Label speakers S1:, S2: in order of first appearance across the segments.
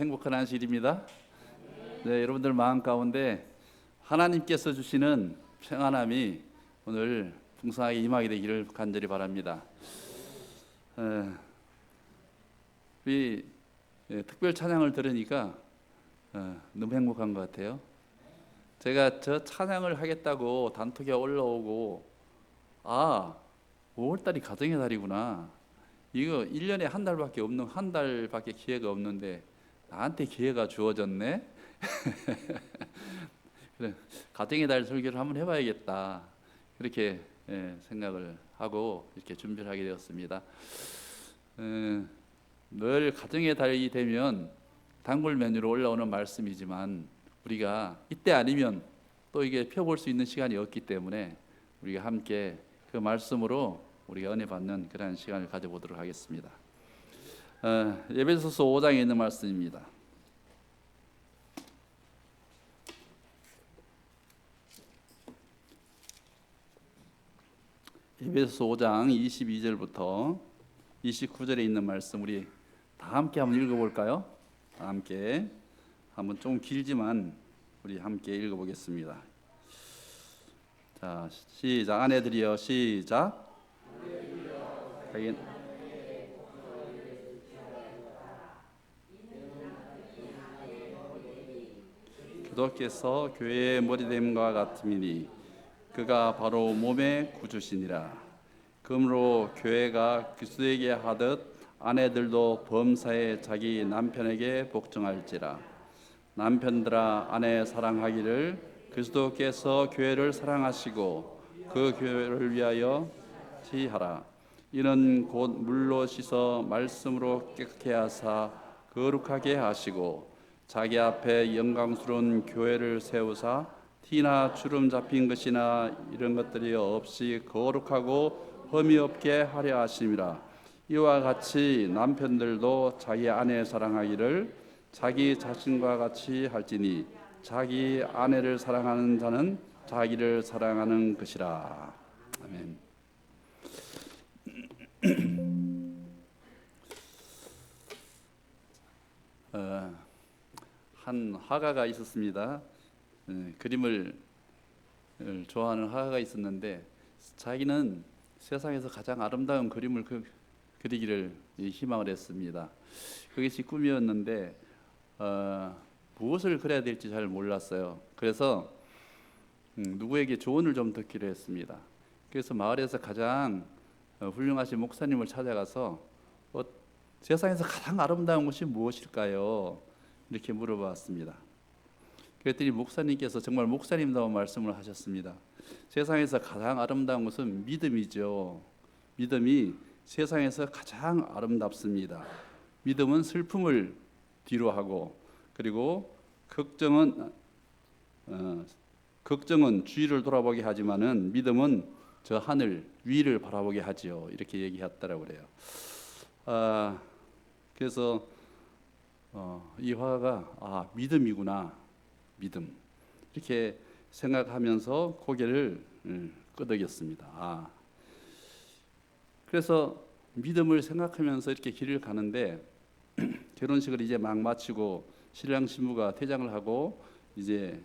S1: 행복한 안식일입니다. 네, 여러분들 마음 가운데 하나님께서 주시는 평안함이 오늘 풍성하게 임하게 되기를 간절히 바랍니다. 우리 특별 찬양을 들으니까 너무 행복한 것 같아요. 제가 저 찬양을 하겠다고 단톡에 올라오고 5월달이 가정의 달이구나. 이거 1년에 한 달밖에 기회가 없는데 나한테 기회가 주어졌네. 그래, 가정의 달 설교를 한번 해봐야겠다. 그렇게 생각을 하고 이렇게 준비를 하게 되었습니다. 늘 가정의 달이 되면 단골 메뉴로 올라오는 말씀이지만 우리가 이때 아니면 또 이게 펴볼 수 있는 시간이 없기 때문에 우리가 함께 그 말씀으로 우리가 은혜 받는 그런 시간을 가져보도록 하겠습니다. 에베소서 5장에 있는 말씀입니다. 에베소서 5장 22절부터 29절에 있는 말씀 우리 다 함께 한번 읽어볼까요? 다 함께 한번 좀 길지만 우리 함께 읽어보겠습니다. 자, 시작. 아내들이여 시작. 그도께서 교회의 머리됨과 같음이니 그가 바로 몸의 구주시니라. 그러므로 교회가 그리스도에게 하듯 아내들도 범사에 자기 남편에게 복종할지라. 남편들아 아내 사랑하기를 그리스도께서 교회를 사랑하시고 그 교회를 위하여 지하라. 이는 곧 물로 씻어 말씀으로 깨끗게 하사 거룩하게 하시고 자기 앞에 영광스러운 교회를 세우사 티나 주름 잡힌 것이나 이런 것들이 없이 거룩하고 흠이 없게 하려 하심이라. 이와 같이 남편들도 자기 아내 사랑하기를 자기 자신과 같이 할지니 자기 아내를 사랑하는 자는 자기를 사랑하는 것이라. 아멘. 한 화가가 있었습니다. 그림을 좋아하는 화가가 있었는데 자기는 세상에서 가장 아름다운 그림을 그리기를 희망을 했습니다. 그것이 꿈이었는데 무엇을 그려야 될지 잘 몰랐어요. 그래서 누구에게 조언을 좀 듣기로 했습니다. 그래서 마을에서 가장 훌륭하신 목사님을 찾아가서 세상에서 가장 아름다운 것이 무엇일까요? 이렇게 물어봤습니다. 그랬더니 목사님께서 정말 목사님다운 말씀을 하셨습니다. 세상에서 가장 아름다운 것은 믿음이죠. 믿음이 세상에서 가장 아름답습니다. 믿음은 슬픔을 뒤로하고 그리고 걱정은 주위를 돌아보게 하지만은 믿음은 저 하늘 위를 바라보게 하지요. 이렇게 얘기했다라고 그래요. 그래서 이 화가가 믿음이구나, 믿음 이렇게 생각하면서 고개를 끄덕였습니다. 그래서 믿음을 생각하면서 이렇게 길을 가는데 결혼식을 이제 막 마치고 신랑 신부가 퇴장을 하고 이제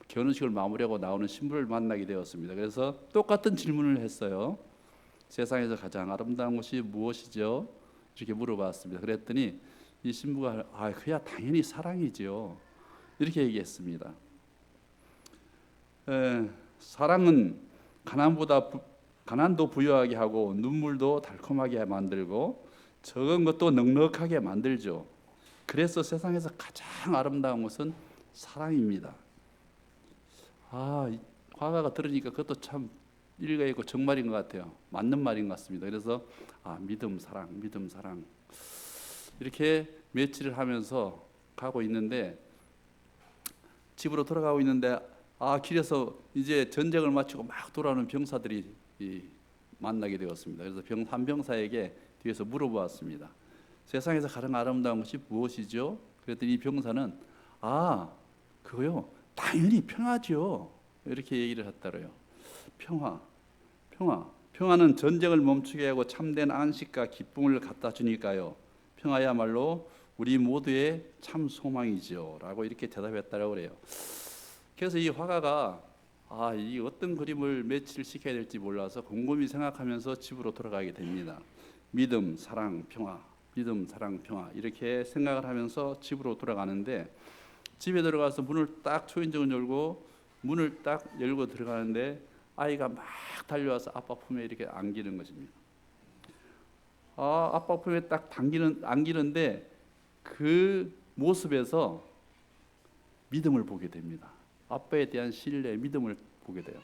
S1: 결혼식을 마무리하고 나오는 신부를 만나게 되었습니다. 그래서 똑같은 질문을 했어요. 세상에서 가장 아름다운 것이 무엇이죠? 이렇게 물어봤습니다. 그랬더니 이 신부가 그야 당연히 사랑이지요. 이렇게 얘기했습니다. 사랑은 가난도 부유하게 하고 눈물도 달콤하게 만들고 적은 것도 넉넉하게 만들죠. 그래서 세상에서 가장 아름다운 것은 사랑입니다. 화가가 들으니까 그것도 참 일리가 있고 정말인 것 같아요. 맞는 말인 것 같습니다. 그래서 믿음, 사랑 이렇게 며칠을 하면서 가고 있는데 집으로 돌아가고 있는데 길에서 이제 전쟁을 마치고 막 돌아오는 병사들이 만나게 되었습니다. 그래서 한 병사에게 뒤에서 물어보았습니다. 세상에서 가장 아름다운 것이 무엇이죠? 그랬더니 이 병사는 그거요 당연히 평화죠. 이렇게 얘기를 했더래요. 평화는 전쟁을 멈추게 하고 참된 안식과 기쁨을 갖다 주니까요. 평화야말로 우리 모두의 참 소망이죠 라고 이렇게 대답했다고 그래요. 그래서 이 화가가 이 어떤 그림을 매치를 시켜야 될지 몰라서 곰곰이 생각하면서 집으로 돌아가게 됩니다. 믿음, 사랑, 평화, 믿음, 사랑, 평화 이렇게 생각을 하면서 집으로 돌아가는데, 집에 들어가서 문을 딱 초인종을 열고 문을 딱 열고 들어가는데 아이가 막 달려와서 아빠 품에 이렇게 안기는 것입니다. 아빠 품에 딱 안기는데 그 모습에서 믿음을 보게 됩니다. 아빠에 대한 신뢰, 믿음을 보게 돼요.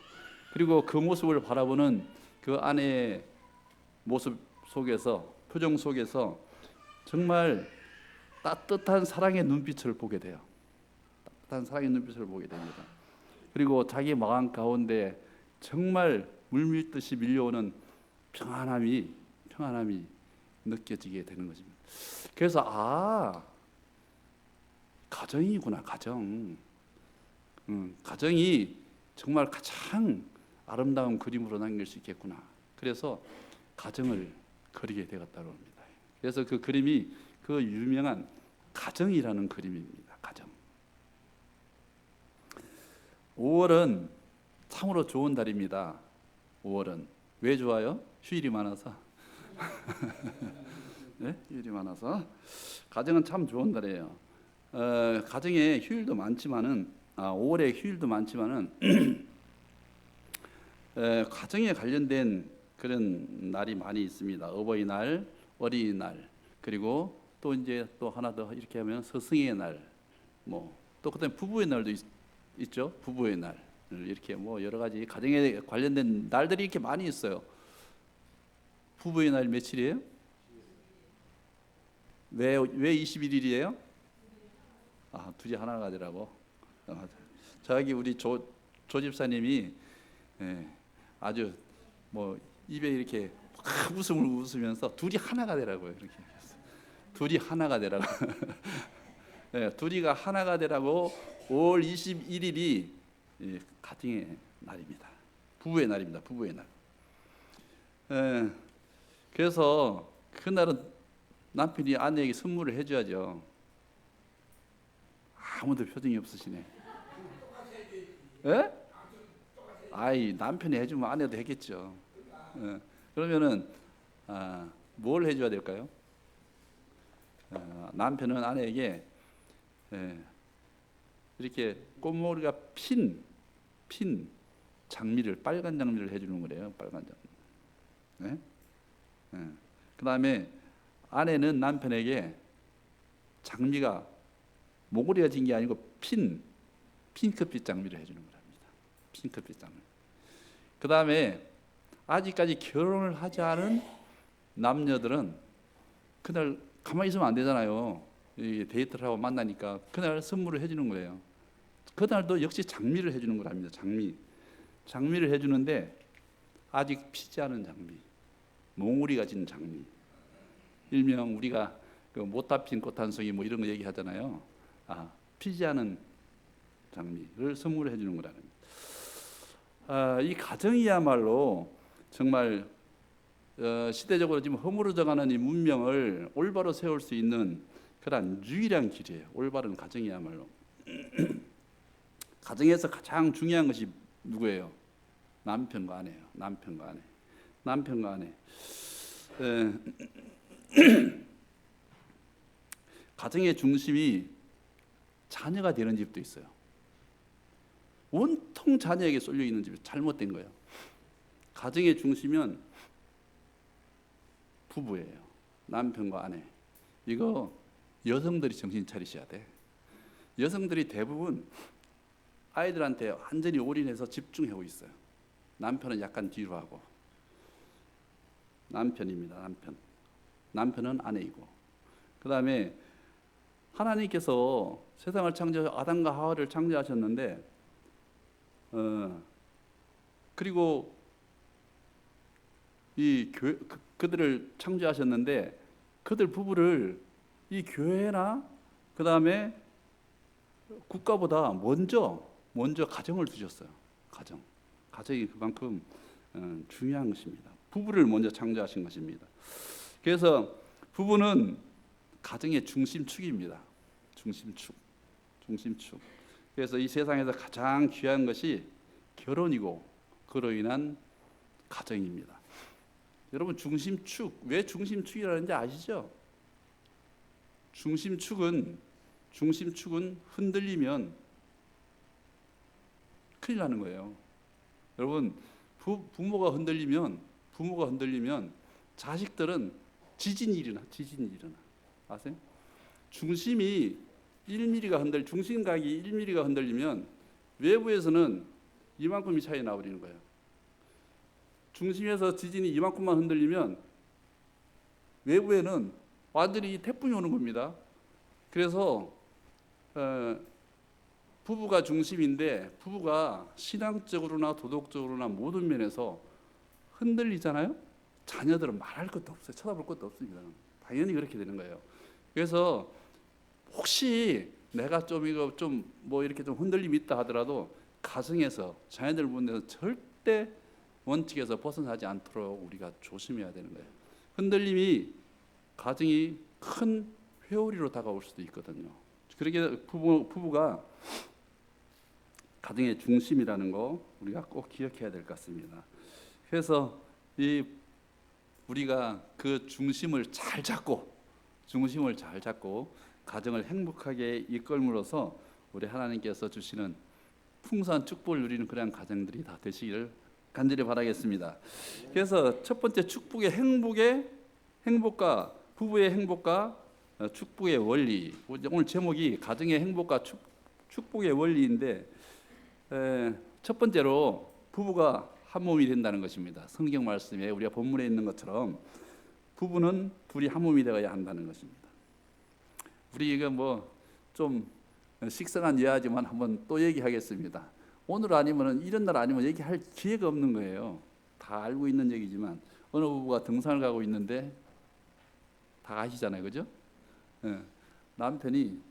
S1: 그리고 그 모습을 바라보는 그 아내의 모습 속에서, 표정 속에서 정말 따뜻한 사랑의 눈빛을 보게 돼요. 따뜻한 사랑의 눈빛을 보게 됩니다. 그리고 자기 마음 가운데 정말 물밀듯이 밀려오는 평안함이 느껴지게 되는 것입니다. 그래서 가정이구나, 가정. 가정이 정말 가장 아름다운 그림으로 남길 수 있겠구나. 그래서 가정을 그리게 되었다고 합니다. 그래서 그 그림이 그 유명한 가정이라는 그림입니다. 가정. 5월은 참으로 좋은 달입니다. 5월은 왜 좋아요? 휴일이 많아서. 네? 휴일이 많아서. 가정은 참 좋은 달이에요. 가정에 휴일도 많지만은 5월에 휴일도 많지만은 가정에 관련된 그런 날이 많이 있습니다. 어버이날, 어린이날, 그리고 또 이제 또 하나 더 이렇게 하면 스승의 날, 또 그다음에 부부의 날도 있죠. 부부의 날 이렇게 여러 가지 가정에 관련된 날들이 이렇게 많이 있어요. 부부의 날 며칠이에요? 왜 21일이에요? 둘이 하나가 되라고. 저기 우리 조 집사님이 아주 입에 이렇게 웃음을 웃으면서 둘이 하나가 되라고요. 이렇게 둘이 하나가 되라고. 둘이가 하나가 되라고 5월 21일이 가정의 날입니다. 부부의 날입니다. 부부의 날. 그래서 그날은 남편이 아내에게 선물을 해줘야죠. 아무도 표정이 없으시네. 남편이 해주면 아내도 했겠죠. 그러면은 뭘 해줘야 될까요? 남편은 아내에게 이렇게 꽃머리가 핀 장미를, 빨간 장미를 해주는 거래요. 빨간 장미. 그 다음에 아내는 남편에게 장미가 모고리가 진 게 아니고 핑크빛 장미를 해주는 거랍니다. 핑크빛 장미. 그 다음에 아직까지 결혼을 하지 않은 남녀들은 그날 가만히 있으면 안 되잖아요. 데이트를 하고 만나니까 그날 선물을 해주는 거예요. 그날도 역시 장미를 해주는 거랍니다. 장미를 해주는데 아직 피지 않은 장미, 몽우리가 진 장미. 일명 우리가 그 못다 핀 꽃 한 송이 이런 거 얘기하잖아요. 피지 않은 장미를 선물을 해주는 거라는 거예요. 이 가정이야말로 정말 시대적으로 지금 허물어져가는 이 문명을 올바로 세울 수 있는 그런 유일한 길이에요. 올바른 가정이야말로. 가정에서 가장 중요한 것이 누구예요? 남편과 아내예요. 남편과 아내. 가정의 중심이 자녀가 되는 집도 있어요. 온통 자녀에게 쏠려 있는 집이 잘못된 거예요. 가정의 중심은 부부예요. 남편과 아내. 이거 여성들이 정신 차리셔야 돼. 여성들이 대부분 아이들한테 완전히 올인해서 집중하고 있어요. 남편은 약간 뒤로 하고. 남편입니다. 남편은 아내이고. 그 다음에 하나님께서 세상을 창조하셔서 아담과 하와를 창조하셨는데 그리고 이 그들을 창조하셨는데 그들 부부를 이 교회나 그 다음에 국가보다 먼저 가정을 두셨어요. 가정이 그만큼 중요한 것입니다. 부부를 먼저 창조하신 것입니다. 그래서 부부는 가정의 중심축입니다. 중심축. 중심축. 그래서 이 세상에서 가장 귀한 것이 결혼이고 그로 인한 가정입니다. 여러분 중심축, 왜 중심축이라는지 아시죠? 중심축은 흔들리면 큰일 나는 거예요. 여러분 부모가 흔들리면 자식들은 지진이 일어나. 아세요? 중심이 1mm가 중심각이 1mm가 흔들리면 외부에서는 이만큼이 차이 나버리는 거예요. 중심에서 지진이 이만큼만 흔들리면 외부에는 완전히 태풍이 오는 겁니다. 그래서 부부가 중심인데 부부가 신앙적으로나 도덕적으로나 모든 면에서 흔들리잖아요. 자녀들은 말할 것도 없어요. 쳐다볼 것도 없습니다. 당연히 그렇게 되는 거예요. 그래서 혹시 내가 좀 이렇게 좀 흔들림이 있다 하더라도 가정에서 자녀들 보내서 절대 원칙에서 벗어나지 않도록 우리가 조심해야 되는 거예요. 흔들림이 가정이 큰 회오리로 다가올 수도 있거든요. 그렇게 부부가 가정의 중심이라는 거 우리가 꼭 기억해야 될 것 같습니다. 그래서 우리가 그 중심을 잘 잡고 가정을 행복하게 이끌므로써 우리 하나님께서 주시는 풍성한 축복을 누리는 그런 가정들이 다 되시기를 간절히 바라겠습니다. 그래서 첫 번째 축복의 행복과 부부의 행복과 축복의 원리. 오늘 제목이 가정의 행복과 축복의 원리인데 첫 번째로 부부가 한 몸이 된다는 것입니다. 성경 말씀에 우리가 본문에 있는 것처럼 부부는 둘이 한 몸이 되어야 한다는 것입니다. 우리 이거 좀 식상한 예화지만 한번 또 얘기하겠습니다. 오늘 아니면 이런 날 아니면 얘기할 기회가 없는 거예요. 다 알고 있는 얘기지만 어느 부부가 등산을 가고 있는데 다 아시잖아요, 그죠? 남편이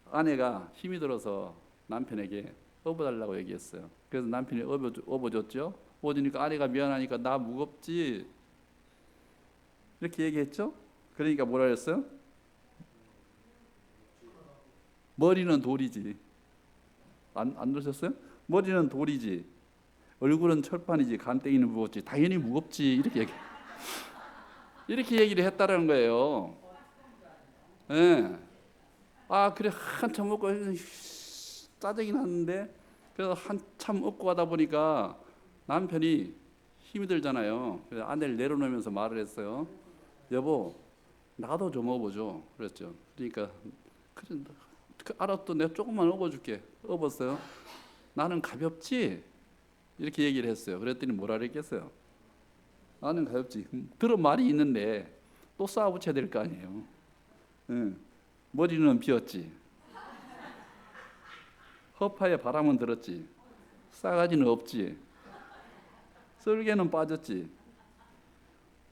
S1: 아내가 힘이 들어서 남편에게 업어달라고 얘기했어요. 그래서 남편이 업어줬죠. 업어주니까 아내가 미안하니까 나 무겁지 이렇게 얘기했죠. 그러니까 뭐라 그랬어요? 머리는 돌이지. 안 들으셨어요? 머리는 돌이지. 얼굴은 철판이지. 간땡이는 무겁지. 당연히 무겁지. 이렇게 얘기를 했다는 거예요. 네. 그래 한참 먹고 짜증이 났는데 그래서 한참 업고 가다 보니까 남편이 힘이 들잖아요. 그래서 아내를 내려놓으면서 말을 했어요. 여보, 나도 좀 업어줘. 그랬죠. 그러니까 그래, 알았어, 내가 조금만 업어줄게. 업었어요. 나는 가볍지? 이렇게 얘기를 했어요. 그랬더니 뭐라 그랬겠어요? 나는 가볍지. 들은 말이 있는데 또 쌓아붙여야 될 거 아니에요. 머리는 비었지. 허파에 바람은 들었지. 싸가지는 없지. 썰개는 빠졌지.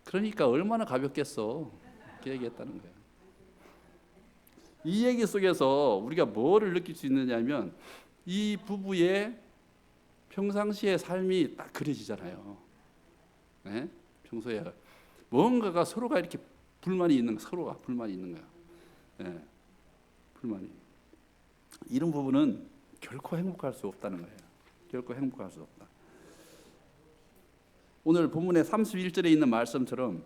S1: 그러니까 얼마나 가볍겠어. 이렇게 얘기했다는 거예요. 이 얘기 속에서 우리가 뭐를 느낄 수 있느냐면 이 부부의 평상시의 삶이 딱 그려지잖아요. 네? 평소에 뭔가가 서로가 이렇게 불만이 있는 거야. 네. 불만이. 이런 부분은 결코 행복할 수 없다는 거예요. 결코 행복할 수 없다. 오늘 본문의 31절에 있는 말씀처럼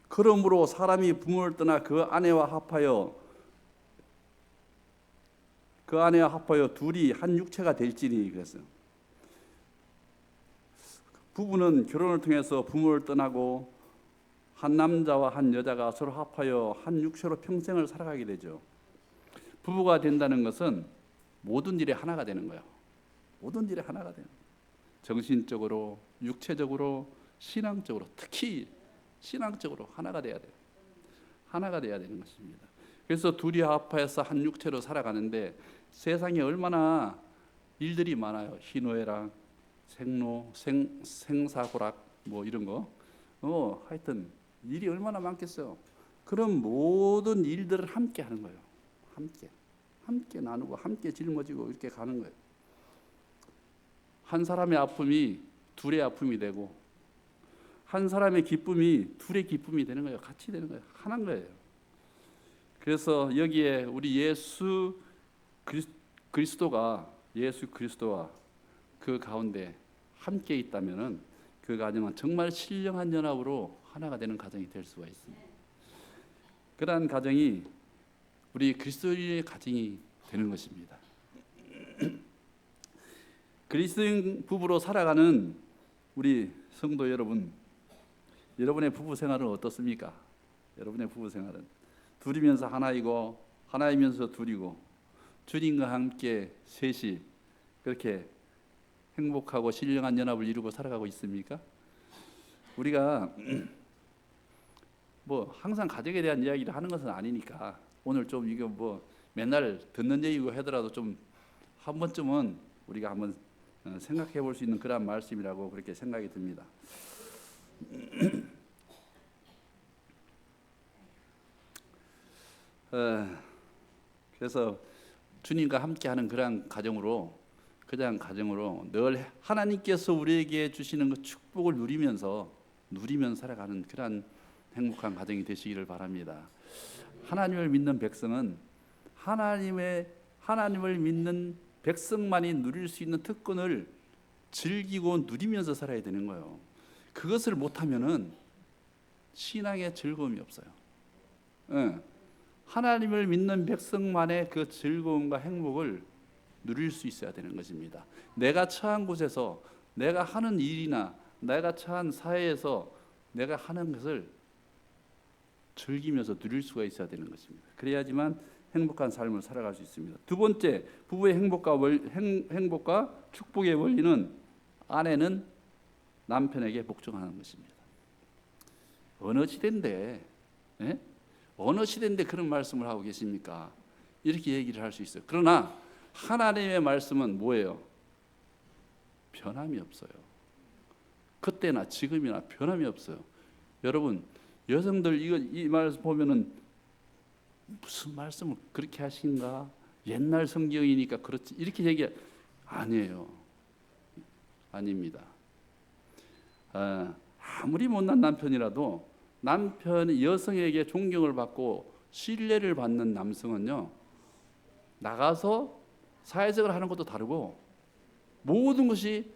S1: 그러므로 사람이 부모를 떠나 그 아내와 합하여 둘이 한 육체가 될지니 그랬어요. 부부는 결혼을 통해서 부모를 떠나고 한 남자와 한 여자가 서로 합하여 한 육체로 평생을 살아가게 되죠. 부부가 된다는 것은 모든 일에 하나가 되는 거예요. 모든 일에 하나가 되는 거예요. 정신적으로, 육체적으로, 신앙적으로, 특히 신앙적으로 하나가 돼야 돼요. 하나가 돼야 되는 것입니다. 그래서 둘이 합해서 한 육체로 살아가는데 세상에 얼마나 일들이 많아요. 희노애락, 생로, 생사고락 뭐 이런 거. 하여튼 일이 얼마나 많겠어요. 그런 모든 일들을 함께 하는 거예요. 함께 나누고 함께 짊어지고 이렇게 가는 거예요. 한 사람의 아픔이 둘의 아픔이 되고 한 사람의 기쁨이 둘의 기쁨이 되는 거예요. 같이 되는 거예요. 하나인 거예요. 그래서 여기에 우리 그리스도가 예수 그리스도와 그 가운데 함께 있다면은 그 가정은 정말 신령한 연합으로 하나가 되는 가정이 될 수가 있습니다. 그러한 가정이 우리 그리스도인의 가정이 되는 것입니다. 그리스도인 부부로 살아가는 우리 성도 여러분, 여러분의 부부 생활은 어떻습니까? 여러분의 부부 생활은 둘이면서 하나이고 하나이면서 둘이고 주님과 함께 셋이 그렇게 행복하고 신령한 연합을 이루고 살아가고 있습니까? 우리가 뭐 항상 가족에 대한 이야기를 하는 것은 아니니까 오늘 좀 이거 뭐 맨날 듣는 얘기고 하더라도 좀 한 번쯤은 우리가 한번 생각해 볼 수 있는 그런 말씀이라고 그렇게 생각이 듭니다. 그래서 주님과 함께하는 그러한 가정으로 늘 하나님께서 우리에게 주시는 그 축복을 누리면서 살아가는 그러한 행복한 가정이 되시기를 바랍니다. 하나님을 믿는 백성은 하나님을 믿는 백성만이 누릴 수 있는 특권을 즐기고 누리면서 살아야 되는 거예요. 그것을 못하면은 신앙에 즐거움이 없어요. 하나님을 믿는 백성만의 그 즐거움과 행복을 누릴 수 있어야 되는 것입니다. 내가 처한 곳에서 내가 하는 일이나 내가 처한 사회에서 내가 하는 것을 즐기면서 누릴 수가 있어야 되는 것입니다. 그래야지만 행복한 삶을 살아갈 수 있습니다. 두 번째, 부부의 행복과 축복의 원리는 아내는 남편에게 복종하는 것입니다. 어느 시대인데 그런 말씀을 하고 계십니까? 이렇게 얘기를 할 수 있어요. 그러나 하나님의 말씀은 뭐예요? 변함이 없어요. 그때나 지금이나 변함이 없어요. 여러분, 여성들 이 말씀 보면은 무슨 말씀을 그렇게 하신가? 옛날 성경이니까 그렇지 이렇게 얘기 아니에요. 아닙니다. 아무리 못난 남편이라도 남편이 여성에게 존경을 받고 신뢰를 받는 남성은요, 나가서 사회생활을 하는 것도 다르고 모든 것이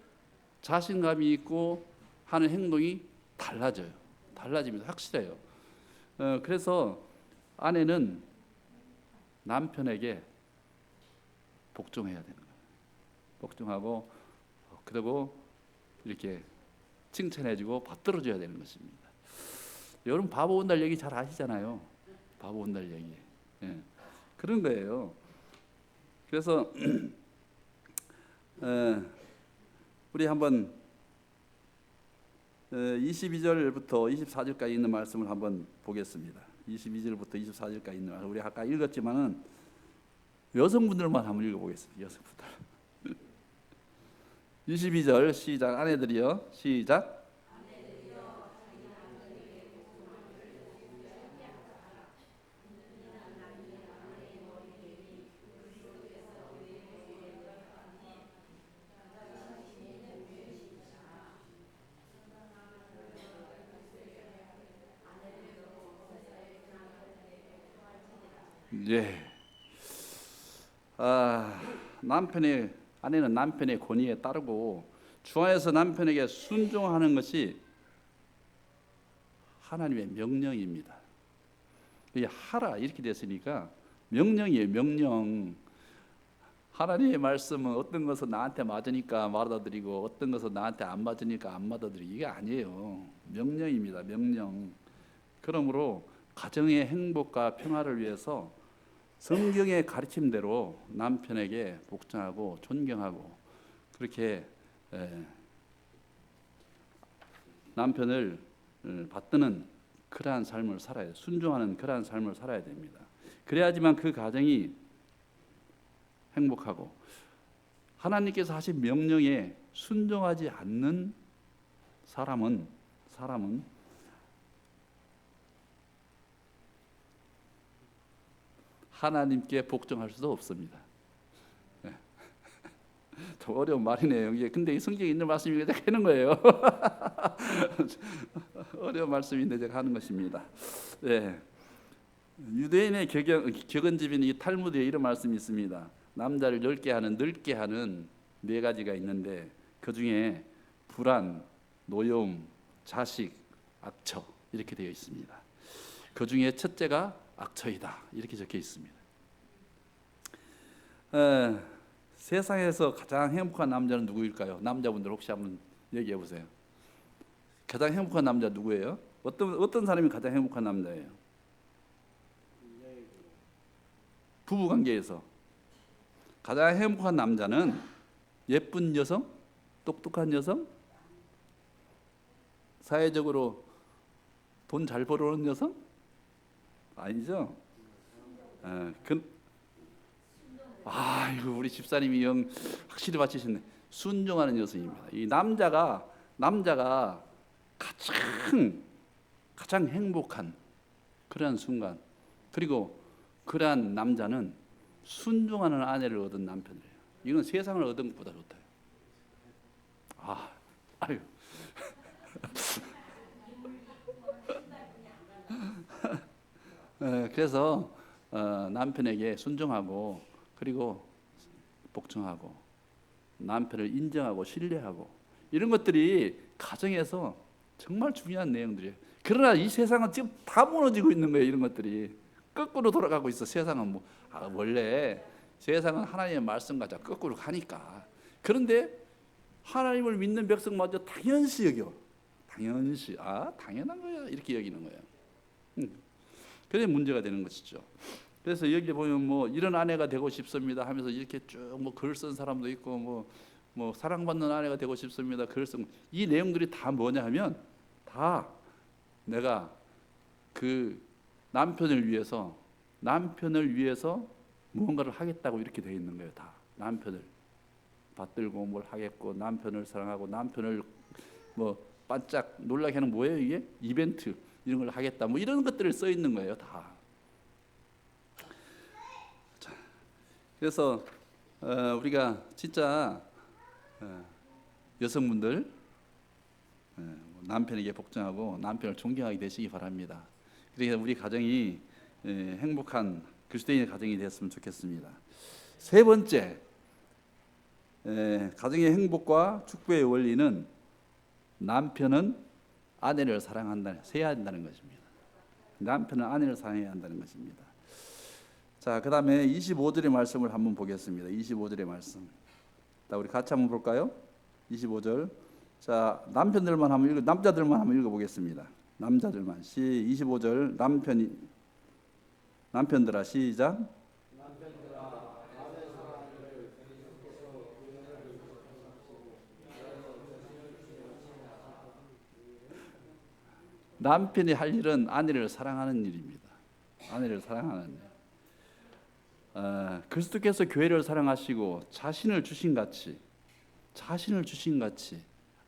S1: 자신감이 있고 하는 행동이 달라집니다. 확실해요. 그래서 아내는 남편에게 복종해야 되는 거예요. 복종하고 그리고 이렇게 칭찬해주고 받들어줘야 되는 것입니다. 여러분 바보 온달 얘기 잘 아시잖아요. 바보 온달 얘기. 그런 거예요. 그래서 우리 한번 22절부터 24절까지 있는 말씀을 한번 보겠습니다. 22절부터 24절까지 있는 말씀 우리 아까 읽었지만은 여성분들만 한번 읽어보겠습니다. 여성분들. 22절 시작. 아내들이여 시작. 예. 아내는 남편의 권위에 따르고 주 안에서 남편에게 순종하는 것이 하나님의 명령입니다. 이게 하라 이렇게 됐으니까 명령이에요. 명령. 하나님의 말씀은 어떤 것은 나한테 맞으니까 받아들이고 어떤 것은 나한테 안 맞으니까 안 받아들이고 이게 아니에요. 명령입니다. 명령. 그러므로 가정의 행복과 평화를 위해서 성경의 가르침대로 남편에게 복종하고 존경하고 그렇게 남편을 받드는 그러한 삶을 살아야 돼요. 순종하는 그러한 삶을 살아야 됩니다. 그래야지만 그 가정이 행복하고 하나님께서 하신 명령에 순종하지 않는 사람은 하나님께 복종할 수도 없습니다. 좀 어려운 말이네요. 이게 근데 이 성경에 있는 말씀이 제가 하는 거예요. 어려운 말씀인데 제가 하는 것입니다. 네. 유대인의 격언집인 이 탈무드에 이런 말씀이 있습니다. 남자를 늙게 하는 네 가지가 있는데 그 중에 불안, 노여움, 자식, 악처 이렇게 되어 있습니다. 그 중에 첫째가 악처이다 이렇게 적혀 있습니다. 세상에서 가장 행복한 남자는 누구일까요? 남자분들 혹시 한번 얘기해 보세요. 가장 행복한 남자 누구예요? 어떤 사람이 가장 행복한 남자예요? 부부 관계에서 가장 행복한 남자는 예쁜 여성, 똑똑한 여성, 사회적으로 돈 잘 벌어오는 여성? 아니죠? 이거 우리 집사님이 확실히 맞히셨네. 순종하는 여성입니다. 이 남자가 가장 행복한 그러한 순간, 그리고 그러한 남자는 순종하는 아내를 얻은 남편이에요. 이건 세상을 얻은 것보다 좋다. 아유. 그래서 남편에게 순종하고 그리고 복종하고 남편을 인정하고 신뢰하고 이런 것들이 가정에서 정말 중요한 내용들이에요. 그러나 이 세상은 지금 다 무너지고 있는 거예요. 이런 것들이 거꾸로 돌아가고 있어. 세상은 원래 세상은 하나님의 말씀과 거꾸로 가니까. 그런데 하나님을 믿는 백성마저 당연시 여겨. 당연한 거야 이렇게 여기는 거예요. 그게 문제가 되는 것이죠. 그래서 여기 보면 이런 아내가 되고 싶습니다 하면서 이렇게 쭉 글 쓴 사람도 있고 사랑받는 아내가 되고 싶습니다 글 쓴 이 내용들이 다 뭐냐 하면 다 내가 그 남편을 위해서 무언가를 하겠다고 이렇게 되어 있는 거예요. 다 남편을 받들고 뭘 하겠고 남편을 사랑하고 남편을 반짝 놀라게 하는 뭐예요 이게? 이벤트 이런 걸 하겠다 이런 것들을 써 있는 거예요 다. 자, 그래서 우리가 진짜 여성분들 남편에게 복종하고 남편을 존경하게 되시기 바랍니다. 그래서 우리 가정이 행복한 그리스도인의 가정이 되었으면 좋겠습니다. 세 번째, 가정의 행복과 축복의 원리는 남편은 아내를 사랑해야 한다는 것입니다. 남편은 아내를 사랑해야 한다는 것입니다. 자, 그 다음에 25절의 말씀을 한번 보겠습니다. 25절의 말씀. 자, 우리 같이 한번 볼까요? 25절. 자, 남자들만 한번 읽어보겠습니다. 남자들만. 25절 남편들아 시작. 남편이 할 일은 아내를 사랑하는 일입니다. 아내를 사랑하는 일. 그리스도께서 교회를 사랑하시고 자신을 주신 같이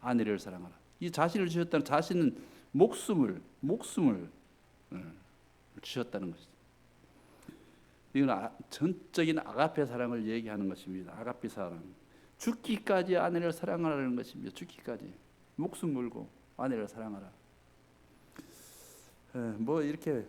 S1: 아내를 사랑하라. 이 자신을 주셨다는 자신은 목숨을 주셨다는 것이죠. 이건 전적인 아가페 사랑을 얘기하는 것입니다. 아가페 사랑. 죽기까지 아내를 사랑하라는 것입니다. 죽기까지 목숨 걸고 아내를 사랑하라. 이렇게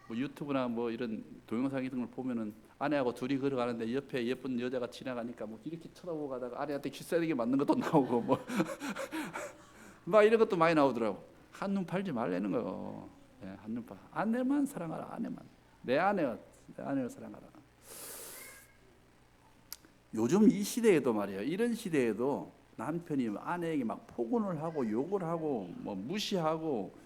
S1: 유튜브나 이런 동영상 이런 걸 보면은 아내하고 둘이 걸어가는데 옆에 예쁜 여자가 지나가니까 이렇게 쳐다보고 가다가 아내한테 기싸대기 맞는 것도 나오고 막 이런 것도 많이 나오더라고. 한눈 팔지 말라는 거요. 한눈 팔. 아내만 사랑하라. 아내만. 내 아내를 사랑하라. 요즘 이 시대에도 말이에요. 이런 시대에도 남편이 아내에게 막 폭언을 하고 욕을 하고 무시하고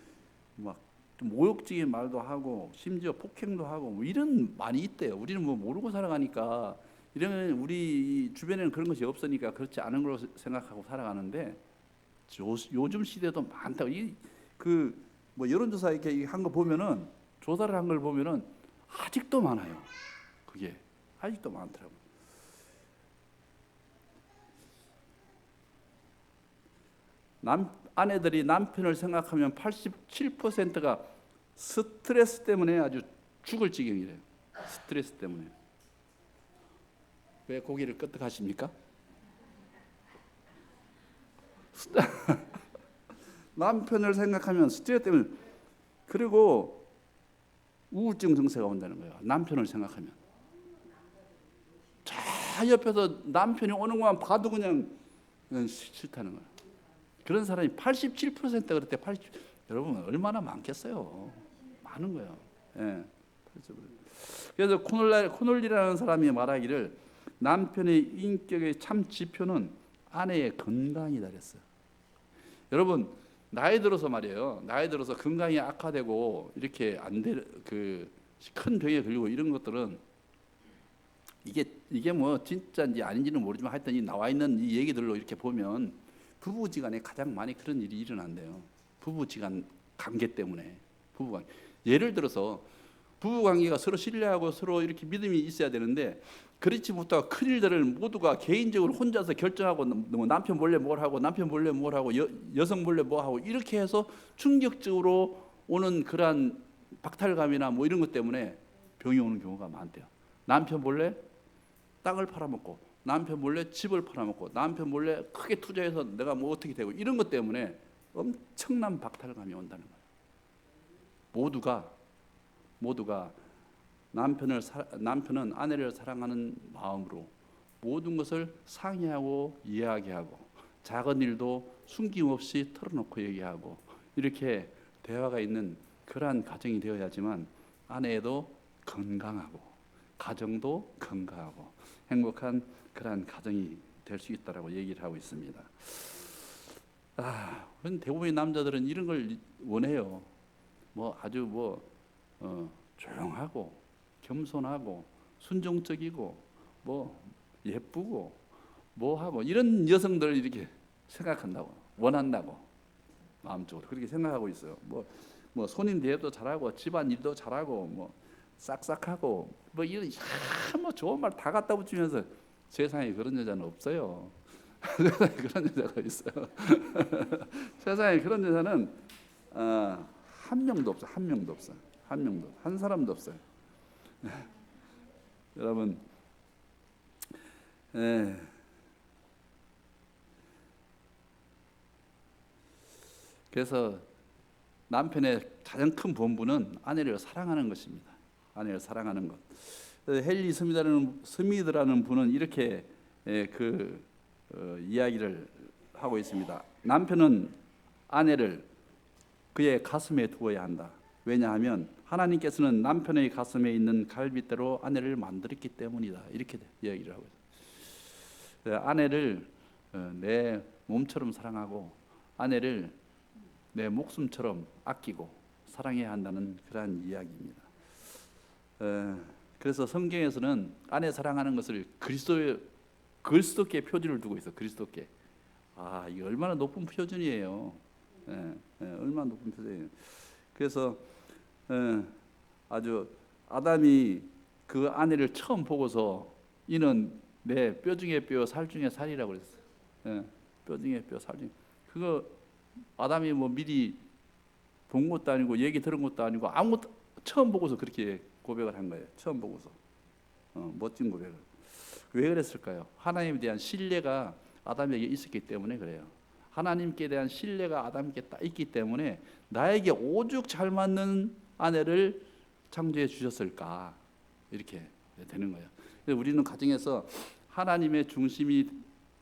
S1: 모욕적인 말도 하고 심지어 폭행도 하고 이런 많이 있대요. 우리는 모르고 살아가니까 이런 우리 주변에는 그런 것이 없으니까 그렇지 않은 걸로 생각하고 살아가는데 요즘 시대도 많다고. 여론조사 이렇게 한 거 보면은 조사를 한 걸 보면은 아직도 많아요. 그게 아직도 많더라고요. 아내들이 남편을 생각하면 87%가 스트레스 때문에 아주 죽을 지경이래요. 스트레스 때문에. 왜 고개를 끄덕하십니까? 남편을 생각하면 스트레스 때문에. 그리고 우울증 증세가 온다는 거예요. 남편을 생각하면. 자 옆에서 남편이 오는 것만 봐도 그냥 싫다는 거예요. 그런 사람이 87%가 그랬대. 80. 여러분 얼마나 많겠어요. 많은 거예요. 예. 그래서 코놀리라는 사람이 말하기를 남편의 인격의 참 지표는 아내의 건강이다 그랬어요. 여러분 나이 들어서 말이에요. 나이 들어서 건강이 악화되고 이렇게 큰 병에 걸리고 이런 것들은 이게 뭐 진짜인지 아닌지는 모르지만 하여튼 이 나와 있는 이 얘기들로 이렇게 보면 부부지간에 가장 많이 그런 일이 일어난대요. 부부지간 관계 때문에 부부관계. 예를 들어서 부부관계가 서로 신뢰하고 서로 이렇게 믿음이 있어야 되는데 그렇지 못하고 큰 일들을 모두가 개인적으로 혼자서 결정하고 뭐 남편 몰래 뭘 하고 남편 몰래 뭘 하고 여성 몰래 뭐 하고 이렇게 해서 충격적으로 오는 그러한 박탈감이나 뭐 이런 것 때문에 병이 오는 경우가 많대요. 남편 몰래 땅을 팔아먹고 남편 몰래 집을 팔아먹고 남편 몰래 크게 투자해서 내가 뭐 어떻게 되고 이런 것 때문에 엄청난 박탈감이 온다는 거예요. 모두가 남편은 아내를 사랑하는 마음으로 모든 것을 상의하고 이야기하고 작은 일도 숨김없이 털어놓고 얘기하고 이렇게 대화가 있는 그러한 가정이 되어야지만 아내도 건강하고 가정도 건강하고 행복한 그러한 가정이 될 수 있다라고 얘기를 하고 있습니다. 대부분의 남자들은 이런 걸 원해요. 뭐 아주 조용하고 겸손하고 순종적이고 뭐 예쁘고 뭐 하고 이런 여성들을 이렇게 생각한다고 원한다고 마음적으로 그렇게 생각하고 있어요. 뭐 손님 대접도 잘하고 집안 일도 잘하고 뭐 싹싹하고 뭐 이런 뭐 좋은 말 다 갖다 붙이면서 세상에 그런 여자는 없어요. 세상에 그런 여자가 있어요. 세상에 그런 여자는 한 명도 없어. 한 명도 없어. 한 사람도 없어요. 여러분, 그래서 남편의 가장 큰 본분은 아내를 사랑하는 것입니다. 아내를 사랑하는 것. 헨리 스미드라는 분은 이렇게 이야기를 하고 있습니다. 남편은 아내를 그의 가슴에 두어야 한다. 왜냐하면 하나님께서는 남편의 가슴에 있는 갈빗대로 아내를 만들었기 때문이다. 이렇게 이야기를 하고 있어요. 아내를 내 몸처럼 사랑하고 아내를 내 목숨처럼 아끼고 사랑해야 한다는 그러한 이야기입니다. 그래서 성경에서는 아내 사랑하는 것을 그리스도께 표준을 두고 있어. 그리스도께. 이게 얼마나 높은 표준이에요. 얼마나 높은 표준이에요. 그래서 아주 아담이 그 아내를 처음 보고서 이는 내 뼈 중에 뼈, 살 중에 살이라고 그랬어요. 뼈 중에 뼈, 살 중에. 그거 아담이 뭐 미리 본 것도 아니고 얘기 들은 것도 아니고 아무것도 처음 보고서 그렇게 고백을 한 거예요. 처음 보고서 멋진 고백을. 왜 그랬을까요? 하나님에 대한 신뢰가 아담에게 있었기 때문에 그래요. 하나님께 대한 신뢰가 아담께 딱 있기 때문에 나에게 오죽 잘 맞는 아내를 창조해 주셨을까 이렇게 되는 거예요. 우리는 가정에서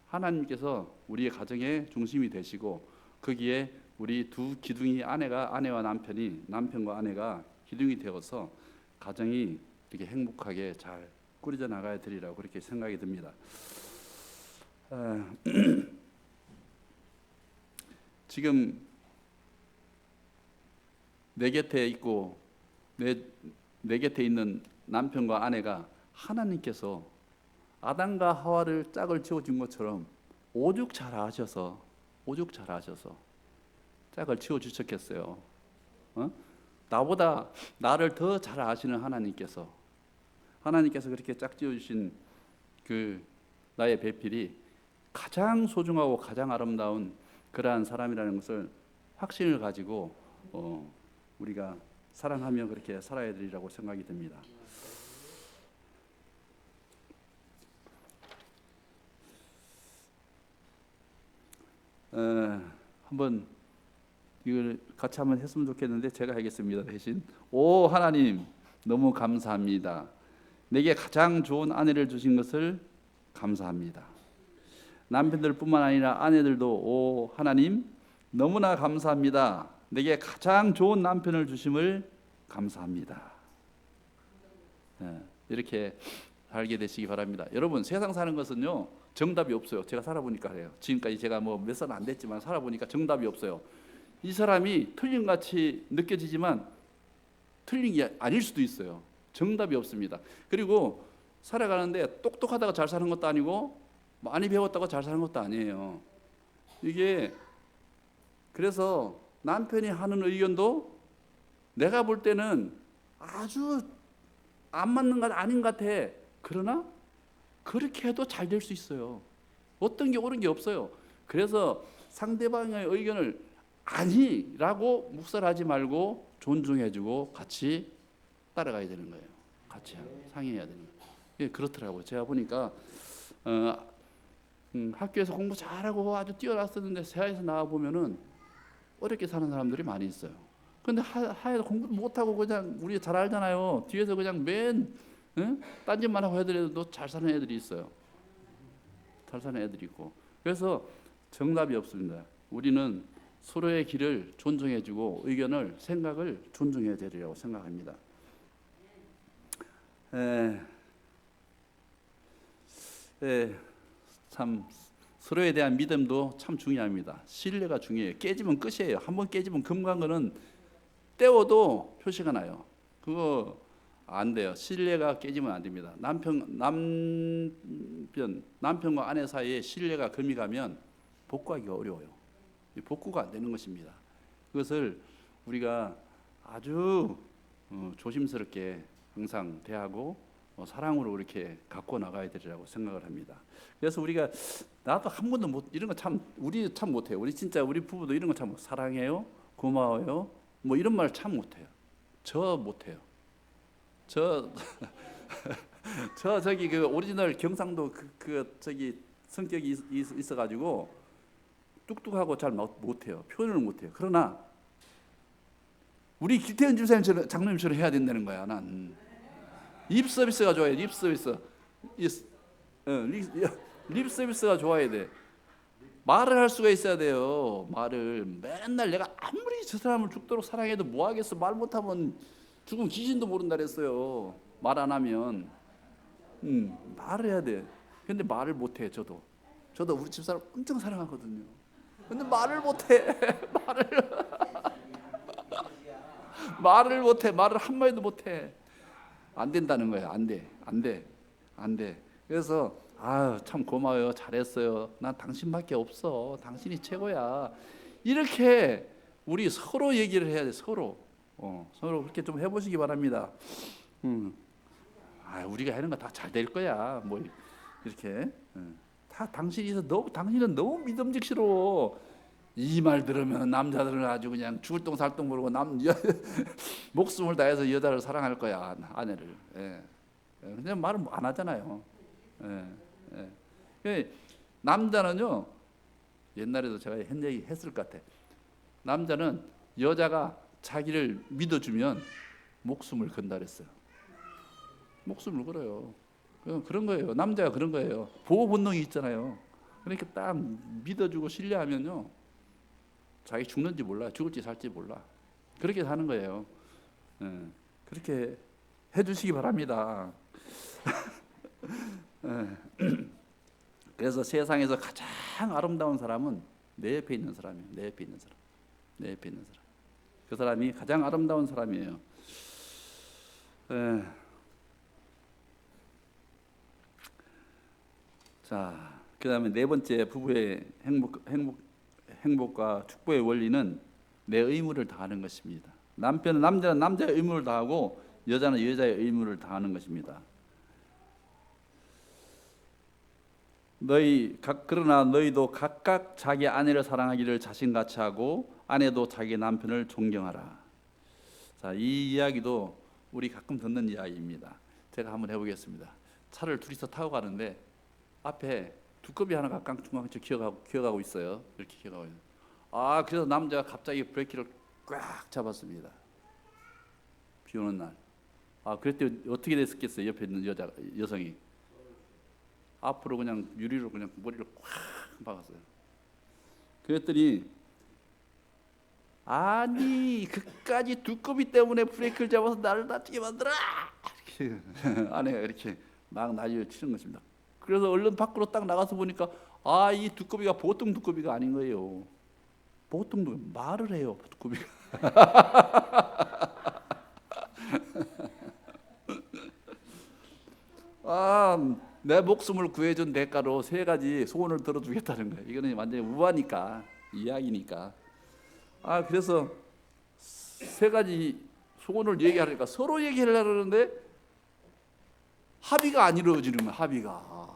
S1: 하나님께서 우리의 가정의 중심이 되시고 거기에 우리 두 기둥이 아내와 남편과 아내가 기둥이 되어서 가정이 이렇게 행복하게 잘 꾸려져 나가야 되리라고 그렇게 생각이 듭니다. 지금 내 곁에 있고 내 곁에 있는 남편과 아내가 하나님께서 아담과 하와를 짝을 지어준 것처럼 오죽 잘 아셔서 짝을 지어주셨겠어요. 나보다 나를 더 잘 아시는 하나님께서 그렇게 짝 지어주신 그 나의 배필이 가장 소중하고 가장 아름다운 그러한 사람이라는 것을 확신을 가지고 우리가 사랑하며 그렇게 살아야 되리라고 생각이 듭니다. 한번 이걸 같이 한번 했으면 좋겠는데 제가 하겠습니다. 대신 오 하나님 너무 감사합니다. 내게 가장 좋은 아내를 주신 것을 감사합니다. 남편들뿐만 아니라 아내들도 오 하나님 너무나 감사합니다. 내게 가장 좋은 남편을 주심을 감사합니다. 이렇게 살게 되시기 바랍니다. 여러분 세상 사는 것은요 정답이 없어요. 제가 살아보니까 그래요. 지금까지 제가 뭐 몇 살 안 됐지만 살아보니까 정답이 없어요. 이 사람이 틀린 같이 느껴지지만 틀린 게 아닐 수도 있어요. 정답이 없습니다. 그리고 살아가는데 똑똑하다고 잘 사는 것도 아니고 많이 배웠다고 잘 사는 것도 아니에요. 이게 그래서 남편이 하는 의견도 내가 볼 때는 아주 안 맞는 것 아닌 것 같아. 그러나 그렇게 해도 잘 될 수 있어요. 어떤 게 옳은 게 없어요. 그래서 상대방의 의견을 아니라고 묵살하지 말고 존중해주고 같이 따라가야 되는 거예요. 같이 상의해야 되는 거예요. 예, 그렇더라고요. 제가 보니까 학교에서 공부 잘하고 아주 뛰어났었는데 세상에서 나와 보면은 어렵게 사는 사람들이 많이 있어요. 근데 하에도 공부 못하고 그냥 우리 잘 알잖아요. 뒤에서 그냥 딴짓만 하고 애들도 잘 사는 애들이 있어요. 잘 사는 애들이 있고. 그래서 정답이 없습니다. 우리는 서로의 길을 존중해주고 의견을 생각을 존중해야 되리라고 생각합니다. 참 서로에 대한 믿음도 참 중요합니다. 신뢰가 중요해요. 깨지면 끝이에요. 한번 깨지면 금강근은 떼워도 표시가 나요. 그거 안 돼요. 신뢰가 깨지면 안 됩니다. 남편과 아내 사이에 신뢰가 금이 가면 복구하기가 어려워요. 복구가 안 되는 것입니다. 그것을 우리가 아주 조심스럽게 항상 대하고 사랑으로 이렇게 갖고 나가야 되리라고 생각을 합니다. 그래서 우리가 나도 한 번도 못 이런 거 참 우리 참 못해요. 우리 진짜 우리 부부도 이런 거 참 사랑해요, 고마워요, 뭐 이런 말 참 못해요. 저 못해요. 저 저기 그 오리지널 경상도 저기 성격이 있어가지고 뚝뚝하고 잘 못해요. 표현을 못해요. 그러나 우리 김태현 집사님처럼 장로님처럼 해야 된다는 거야. 난 립 서비스가 좋아요. 립 서비스. 립 서비스가 좋아야 돼. 말을 할 수가 있어야 돼요. 말을 맨날 내가 아무리 저 사람을 죽도록 사랑해도 뭐 하겠어. 말 못하면 죽으면 귀신도 모른다 그랬어요. 말 안 하면 말을 해야 돼. 근데 말을 못해. 저도 우리 집사람 엄청 사랑하거든요. 근데 말을 못해. 말을 못해. 말을 한마디도 못해. 안 된다는 거예요. 안 돼. 그래서 참 고마워요. 잘했어요. 난 당신밖에 없어. 당신이 최고야. 이렇게 우리 서로 얘기를 해야 돼. 서로 그렇게 좀 해보시기 바랍니다. 우리가 하는 거 다 잘 될 거야. 뭐 이렇게 다 당신은 너무 믿음직스러워. 이 말 들으면 남자들은 아주 그냥 죽을 똥 살 똥 모르고 목숨을 다해서 여자를 사랑할 거야. 아내를. 그냥 말을 안 하잖아요. 남자는요, 옛날에도 제가 한 얘기 했을 것 같아. 남자는 여자가 자기를 믿어주면 목숨을 건다 그랬어요. 목숨을 걸어요. 그런 거예요. 남자가 그런 거예요. 보호 본능이 있잖아요. 그러니까 딱 믿어주고 신뢰하면요, 자기 죽는지 몰라, 죽을지 살지 몰라. 그렇게 사는 거예요. 그렇게 해주시기 바랍니다. 그래서 세상에서 가장 아름다운 사람은 내 옆에 있는 사람이에요. 내 옆에 있는 사람. 그 사람이 가장 아름다운 사람이에요. 자, 그다음에 네 번째 부부의 행복과 축복의 원리는 내 의무를 다하는 것입니다. 남자는 남자의 의무를 다하고 여자는 여자의 의무를 다하는 것입니다. 그러나 너희도 각각 자기 아내를 사랑하기를 자신같이 하고 아내도 자기 남편을 존경하라. 자, 이 이야기도 우리 가끔 듣는 이야기입니다. 제가 한번 해보겠습니다. 차를 둘이서 타고 가는데 앞에 두꺼비 하나가 깡충깡충 기어가고 있어요. 이렇게 기어가고 있어요. 그래서 남자가 갑자기 브레이크를 꽉 잡았습니다. 비 오는 날. 그랬더니 어떻게 됐겠어요? 옆에 있는 여성이 앞으로 그냥 유리로 그냥 머리를 꽉 박았어요. 그랬더니 아니 그까지 두꺼비 때문에 브레이크를 잡아서 나를 다치게 만들어! 이렇게 아내가 이렇게 막 난리를 치는 것입니다. 그래서 얼른 밖으로 딱 나가서 보니까 이 두꺼비가 보통 두꺼비가 아닌 거예요. 보통 두꺼비 말을 해요. 두꺼비가. 내 목숨을 구해준 대가로 3가지 소원을 들어주겠다는 거예요. 이거는 완전히 우화니까, 이야기니까. 그래서 3가지 소원을 얘기하니까 서로 얘기하려고 그러는데 합의가 안 이루어지는 거예요. 합의가.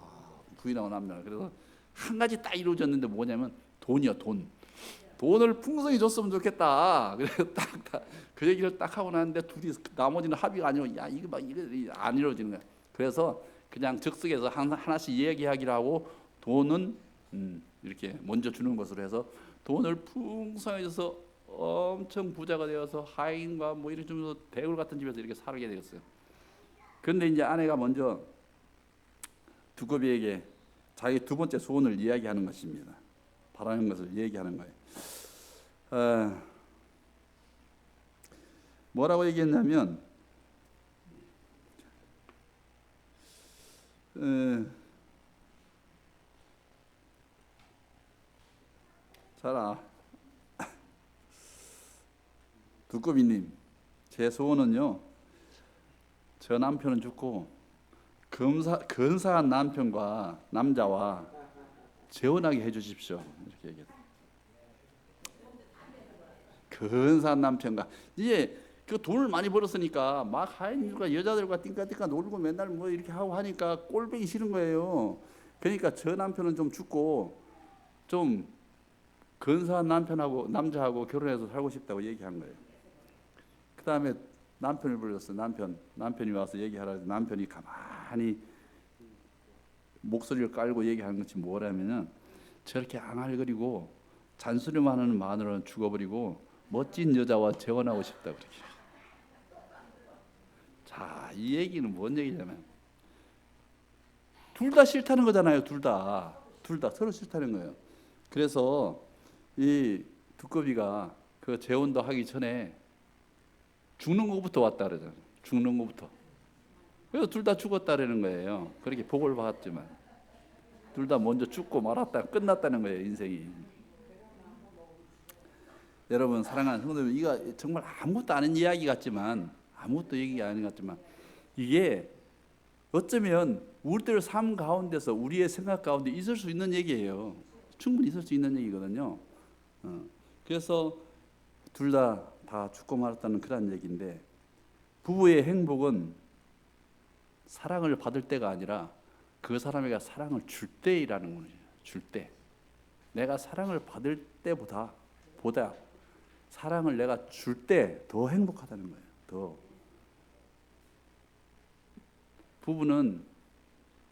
S1: 부인하고 남녀가. 그래서 한 가지 딱 이루어졌는데 뭐냐면 돈이요, 돈. 돈을 풍성히 줬으면 좋겠다. 그래서 딱 그 얘기를 딱 하고 나는데 둘이 나머지는 합의가 아니고 이거 안 이루어지는 거야. 그래서 그냥 즉석에서 하나씩 얘기하기로 하고 돈은 이렇게 먼저 주는 것으로 해서 돈을 풍성히 줘서 엄청 부자가 되어서 하인과 뭐 이렇게 좀 대울 같은 집에서 이렇게 살게 되었어요. 그런데 이제 아내가 먼저 두꺼비에게 자기 2번째 소원을 이야기하는 것입니다. 바라는 것을 얘기하는 거예요. 뭐라고 얘기했냐면 자라 두꺼비님, 제 소원은요, 저 남편은 죽고 근사한 남자와 재혼하게 해주십시오. 이렇게 얘기해요. 근사한 남편과 이제 그 돈을 많이 벌었으니까 막 하인들과 여자들과 띵까띵까 놀고 맨날 뭐 이렇게 하고 하니까 꼴보기 싫은 거예요. 그러니까 저 남편은 좀 죽고 좀 근사한 남자하고 결혼해서 살고 싶다고 얘기한 거예요. 그 다음에 남편을 불렀어요. 남편이 와서 얘기하라고 해서 남편이 가만히 목소리를 깔고 얘기하는 것이 뭐라면은 저렇게 앙알거리고 잔소리만 하는 마누라는 죽어버리고 멋진 여자와 재혼하고 싶다 그렇게. 자, 이 얘기는 뭔 얘기냐면 둘 다 싫다는 거잖아요. 둘 다 서로 싫다는 거예요. 그래서 이 두꺼비가 그 재혼도 하기 전에 죽는 것부터 왔다 그러잖아요. 죽는 것부터. 그래서 둘 다 죽었다라는 거예요. 그렇게 복을 받았지만 둘 다 먼저 죽고 말았다 끝났다는 거예요. 인생이. 여러분 사랑하는 성도들, 이거 정말 아무것도 아닌 이야기 같지만 아무것도 얘기가 아닌 것 같지만 이게 어쩌면 우리들 삶 가운데서 우리의 생각 가운데 있을 수 있는 얘기예요. 충분히 있을 수 있는 얘기거든요. 그래서 둘 다 죽고 말았다는 그런 얘기인데 부부의 행복은 사랑을 받을 때가 아니라 그 사람에게 사랑을 줄 때이라는 거예요. 줄 때. 내가 사랑을 받을 때보다 사랑을 내가 줄 때 더 행복하다는 거예요. 더. 부부는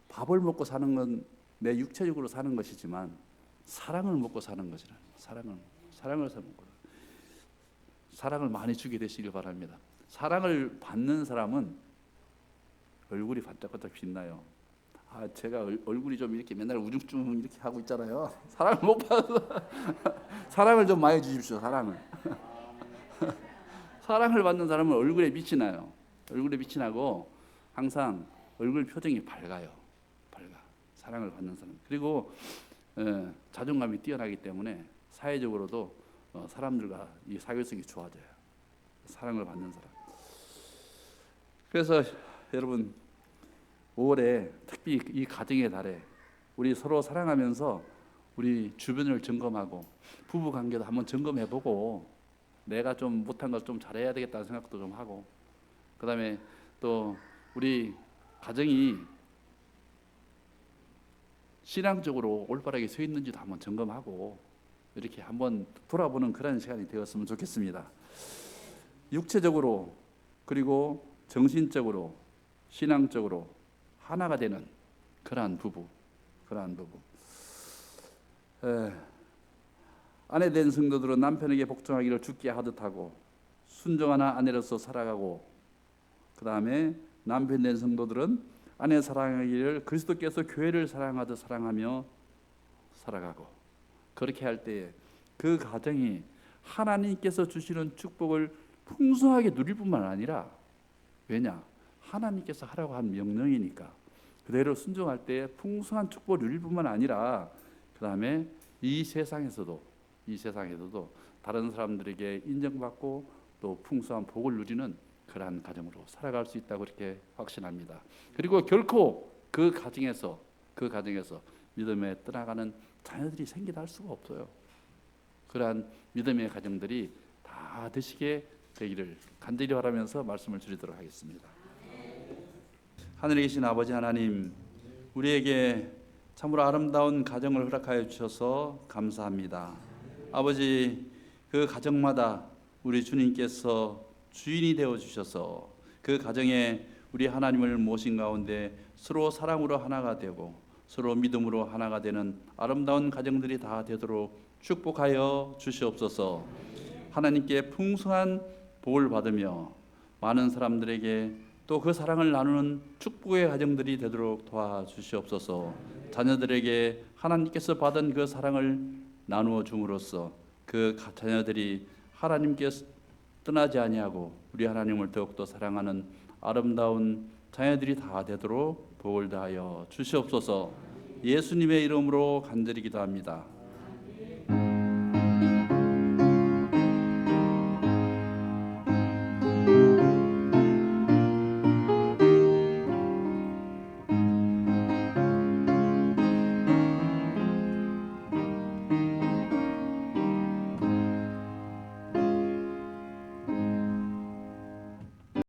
S1: 밥을 먹고 사는 건 내 육체적으로 사는 것이지만 사랑을 먹고 사는 것이라. 사랑을 먹고. 사랑을 많이 주게 되시길 바랍니다. 사랑을 받는 사람은 얼굴이 반짝반짝 빛나요. 제가 얼굴이 좀 이렇게 맨날 우중충 이렇게 하고 있잖아요. 사랑을 못 받아서 사랑을 좀 많이 주십시오. 사랑을. 사랑을 받는 사람은 얼굴에 빛이 나요. 얼굴에 빛이 나고 항상 얼굴 표정이 밝아요. 사랑을 받는 사람. 그리고 자존감이 뛰어나기 때문에 사회적으로도 사람들과 이 사교성이 좋아져요. 사랑을 받는 사람. 그래서 여러분 5월에 특히 이 가정의 달에 우리 서로 사랑하면서 우리 주변을 점검하고 부부 관계도 한번 점검해보고 내가 좀 못한 걸 좀 잘해야 되겠다는 생각도 좀 하고 그다음에 또 우리 가정이 신앙적으로 올바르게 서 있는지도 한번 점검하고 이렇게 한번 돌아보는 그런 시간이 되었으면 좋겠습니다. 육체적으로 그리고 정신적으로 신앙적으로 하나가 되는 그러한 부부. 아내 된 성도들은 남편에게 복종하기를 주께 하듯하고 순종하는 아내로서 살아가고, 그 다음에 남편 된 성도들은 아내 사랑하기를 그리스도께서 교회를 사랑하듯 사랑하며 살아가고, 그렇게 할 때에 그 가정이 하나님께서 주시는 축복을 풍성하게 누릴 뿐만 아니라, 왜냐? 하나님께서 하라고 한 명령이니까 그대로 순종할 때 풍성한 축복을 누릴 뿐만 아니라, 그 다음에 이 세상에서도 다른 사람들에게 인정받고 또 풍성한 복을 누리는 그러한 가정으로 살아갈 수 있다고 그렇게 확신합니다. 그리고 결코 그 가정에서 믿음에 떠나가는 자녀들이 생기다 할 수가 없어요. 그러한 믿음의 가정들이 다 되시게 되기를 간절히 바라면서 말씀을 드리도록 하겠습니다. 하늘에 계신 아버지 하나님, 우리에게 참으로 아름다운 가정을 허락하여 주셔서 감사합니다. 아버지, 그 가정마다 우리 주님께서 주인이 되어 주셔서 그 가정에 우리 하나님을 모신 가운데 서로 사랑으로 하나가 되고 서로 믿음으로 하나가 되는 아름다운 가정들이 다 되도록 축복하여 주시옵소서. 하나님께 풍성한 복을 받으며 많은 사람들에게 또 그 사랑을 나누는 축복의 가정들이 되도록 도와주시옵소서. 자녀들에게 하나님께서 받은 그 사랑을 나누어 줌으로써 그 자녀들이 하나님께 떠나지 아니하고 우리 하나님을 더욱더 사랑하는 아름다운 자녀들이 다 되도록 복을 다하여 주시옵소서. 예수님의 이름으로 간절히 기도합니다.